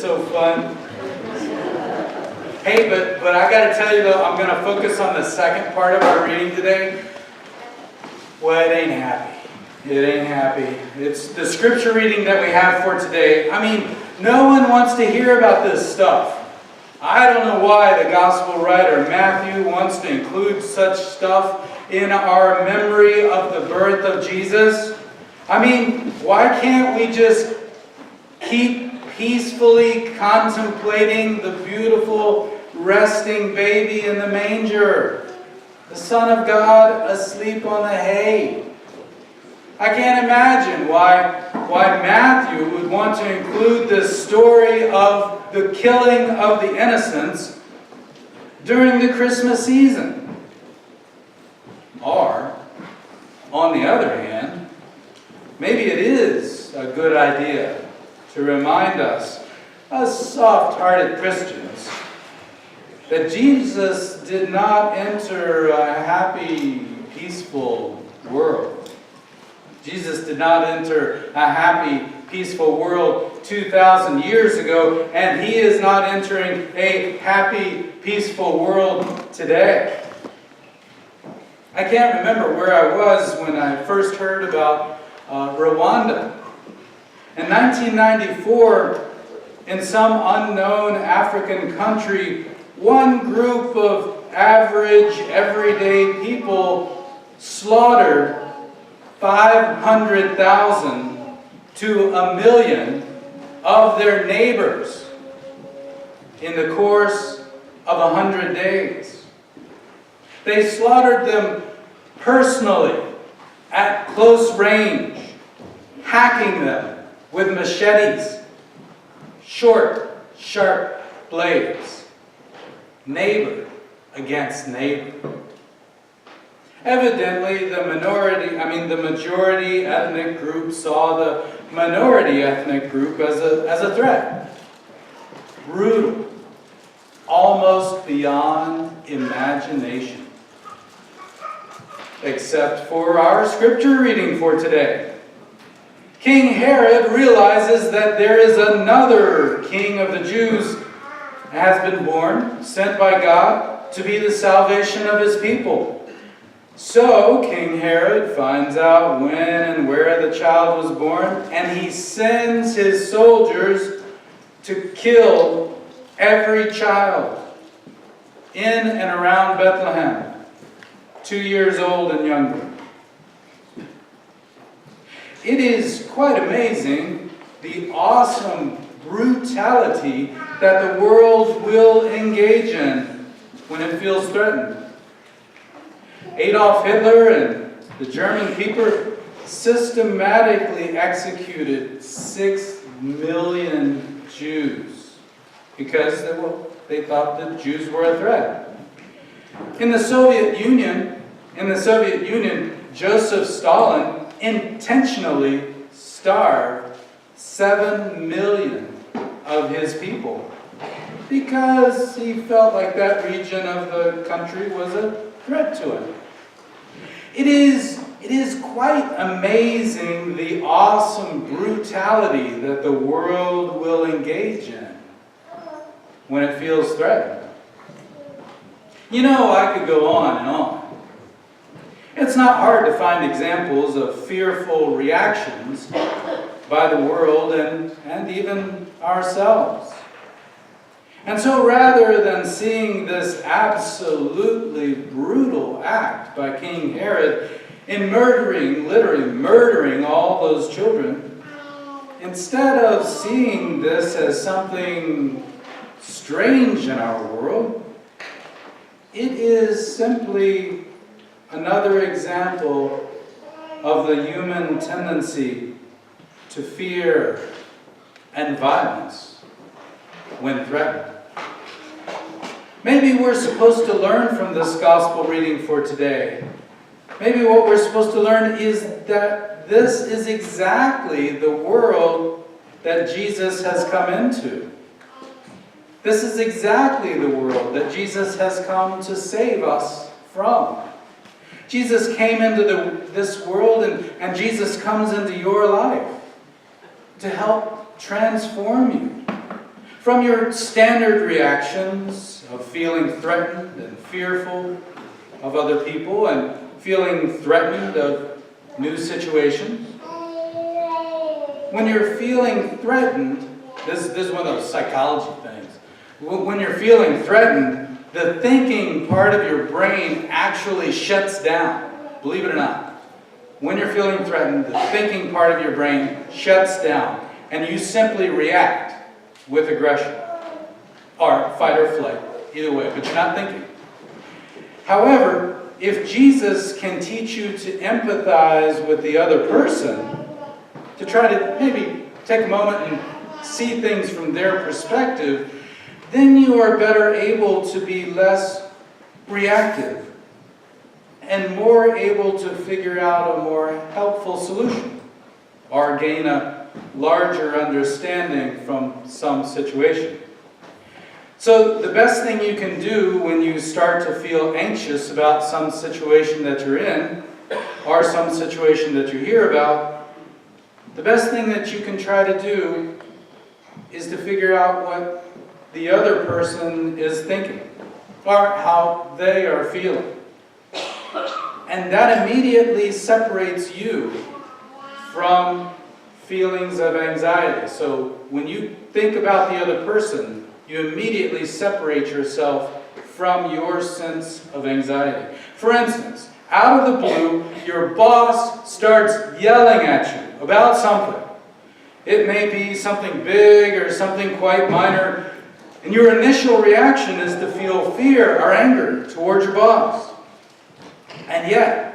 so fun. Hey, but I got to tell you though, I'm going to focus on the second part of our reading today. Well, it ain't happy. It ain't happy. It's the scripture reading that we have for today. I mean, no one wants to hear about this stuff. I don't know why the gospel writer Matthew wants to include such stuff in our memory of the birth of Jesus. I mean, why can't we just keep peacefully contemplating the beautiful resting baby in the manger, the Son of God asleep on the hay? I can't imagine why Matthew would want to include this story of the killing of the innocents during the Christmas season. Or, on the other hand, maybe it is a good idea to remind us, as soft-hearted Christians, that Jesus did not enter a happy, peaceful world. Jesus did not enter a happy, peaceful world 2,000 years ago, and He is not entering a happy, peaceful world today. I can't remember where I was when I first heard about Rwanda. In 1994, in some unknown African country, one group of average, everyday people slaughtered 500,000 to 1 million of their neighbors in the course of 100 days. They slaughtered them personally, at close range, hacking them with machetes, short, sharp blades, neighbor against neighbor. Evidently, the majority ethnic group saw the minority ethnic group as a threat. Brutal, almost beyond imagination. Except for our scripture reading for today. King Herod realizes that there is another king of the Jews has been born, sent by God to be the salvation of His people. So King Herod finds out when and where the child was born, and he sends his soldiers to kill every child in and around Bethlehem, 2 years old and younger. It is quite amazing the awesome brutality that the world will engage in when it feels threatened. Adolf Hitler and the German people systematically executed 6 million Jews because they thought that Jews were a threat. In the Soviet Union, Joseph Stalin intentionally starved 7 million of his people because he felt like that region of the country was a threat to him. It is quite amazing the awesome brutality that the world will engage in when it feels threatened. You know, I could go on and on. It's not hard to find examples of fearful reactions by the world and even ourselves. And so rather than seeing this absolutely brutal act by King Herod in literally murdering all those children, instead of seeing this as something strange in our world, it is simply another example of the human tendency to fear and violence when threatened. Maybe we're supposed to learn from this gospel reading for today. Maybe what we're supposed to learn is that this is exactly the world that Jesus has come into. This is exactly the world that Jesus has come to save us from. Jesus came into this world, and Jesus comes into your life to help transform you From your standard reactions of feeling threatened and fearful of other people and feeling threatened of new situations. When you're feeling threatened, this is one of those psychology things. When you're feeling threatened, the thinking part of your brain actually shuts down, believe it or not. When you're feeling threatened, the thinking part of your brain shuts down, and you simply react with aggression, or fight or flight, either way, but you're not thinking. However, if Jesus can teach you to empathize with the other person, to try to maybe take a moment and see things from their perspective, then you are better able to be less reactive and more able to figure out a more helpful solution or gain a larger understanding from some situation. So the best thing you can do when you start to feel anxious about some situation that you're in or some situation that you hear about, the best thing that you can try to do is to figure out what the other person is thinking or how they are feeling. And that immediately separates you from feelings of anxiety. So when you think about the other person, you immediately separate yourself from your sense of anxiety. For instance, out of the blue, your boss starts yelling at you about something. It may be something big or something quite minor, and your initial reaction is to feel fear or anger towards your boss. And yet,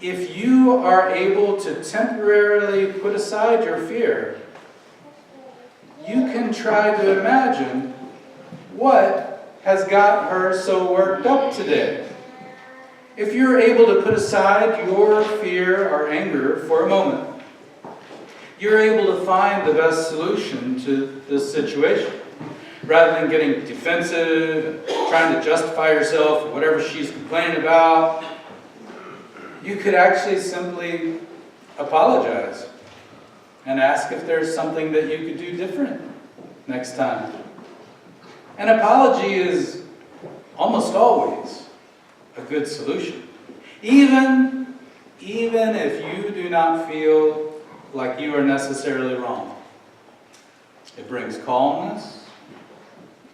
if you are able to temporarily put aside your fear, you can try to imagine what has got her so worked up today. If you're able to put aside your fear or anger for a moment, you're able to find the best solution to this situation. Rather than getting defensive, trying to justify yourself for whatever she's complaining about, you could actually simply apologize and ask if there's something that you could do different next time. An apology is almost always a good solution. Even if you do not feel like you are necessarily wrong. It brings calmness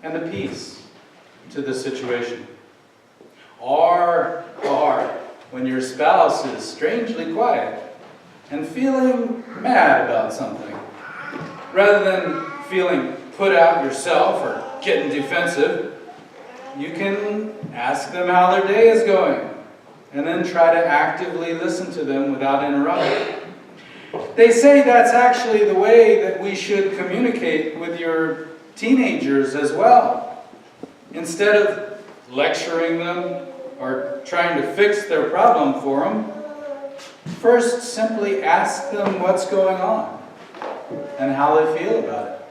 and a peace to the situation. Or when your spouse is strangely quiet and feeling mad about something, rather than feeling put out yourself or getting defensive, you can ask them how their day is going and then try to actively listen to them without interrupting. They say that's actually the way that we should communicate with your teenagers as well. Instead of lecturing them or trying to fix their problem for them, first simply ask them what's going on and how they feel about it.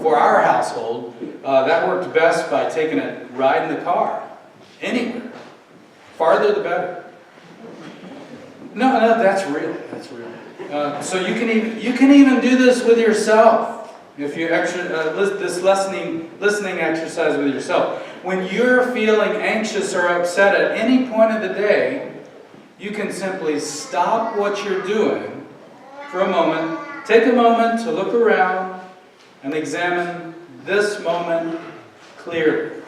For our household, that worked best by taking a ride in the car, anywhere. Farther the better. No, that's real. That's real. So you can even do this with yourself. If you this listening exercise with yourself. When you're feeling anxious or upset at any point of the day, you can simply stop what you're doing for a moment, take a moment to look around and examine this moment clearly.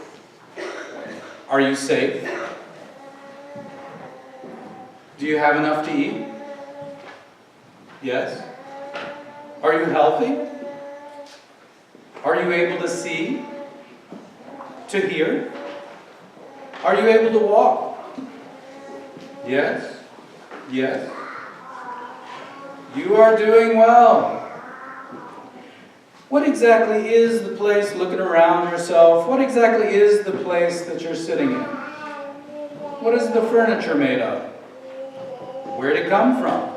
Are you safe? Do you have enough to eat? Yes. Are you healthy? Are you able to see? To hear? Are you able to walk? Yes. Yes. You are doing well. What exactly is the place, looking around yourself, what exactly is the place that you're sitting in? What is the furniture made of? Where did it come from?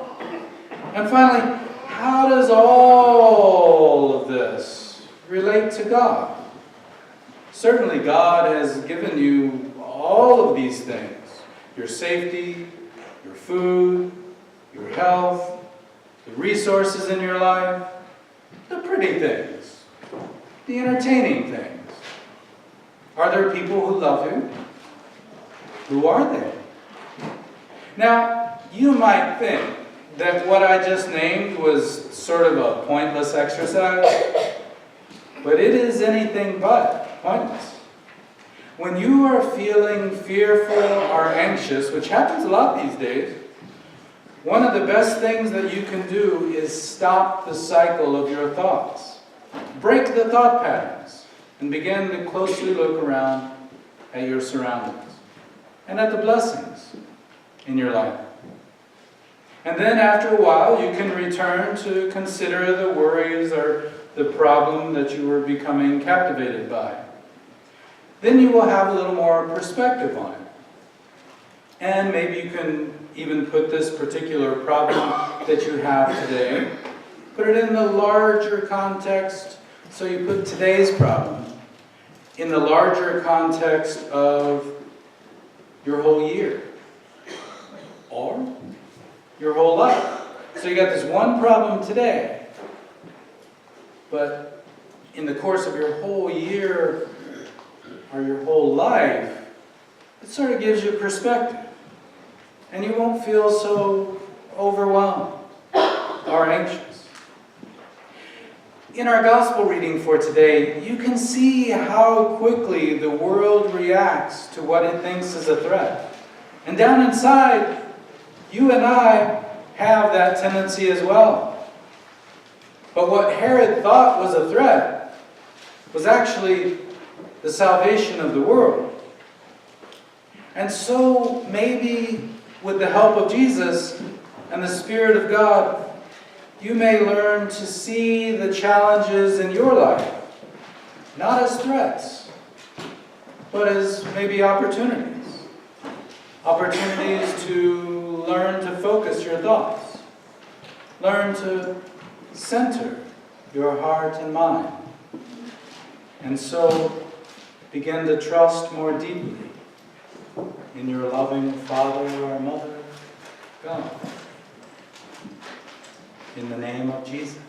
And finally, how does all of this relate to God? Certainly God has given you all of these things. Your safety, your food, your health, the resources in your life, the pretty things. the entertaining things. Are there people who love you? Who are they? Now, you might think that what I just named was sort of a pointless exercise, but it is anything but pointless. When you are feeling fearful or anxious, which happens a lot these days, one of the best things that you can do is stop the cycle of your thoughts. Break the thought patterns and begin to closely look around at your surroundings and at the blessings in your life. And then after a while, you can return to consider the worries or the problem that you were becoming captivated by. Then you will have a little more perspective on it. And maybe you can even put this particular problem that you have today, put it in the larger context. So you put today's problem in the larger context of your whole year or your whole life. So you got this one problem today, but in the course of your whole year or your whole life, it sort of gives you perspective. And you won't feel so overwhelmed or anxious. In our gospel reading for today, you can see how quickly the world reacts to what it thinks is a threat. And down inside, you and I have that tendency as well. But what Herod thought was a threat was actually the salvation of the world. And so maybe with the help of Jesus and the Spirit of God, you may learn to see the challenges in your life, not as threats, but as maybe opportunities. Opportunities to learn to focus your thoughts. Learn to center your heart and mind. And so begin to trust more deeply in your loving Father or Mother, God. In the name of Jesus.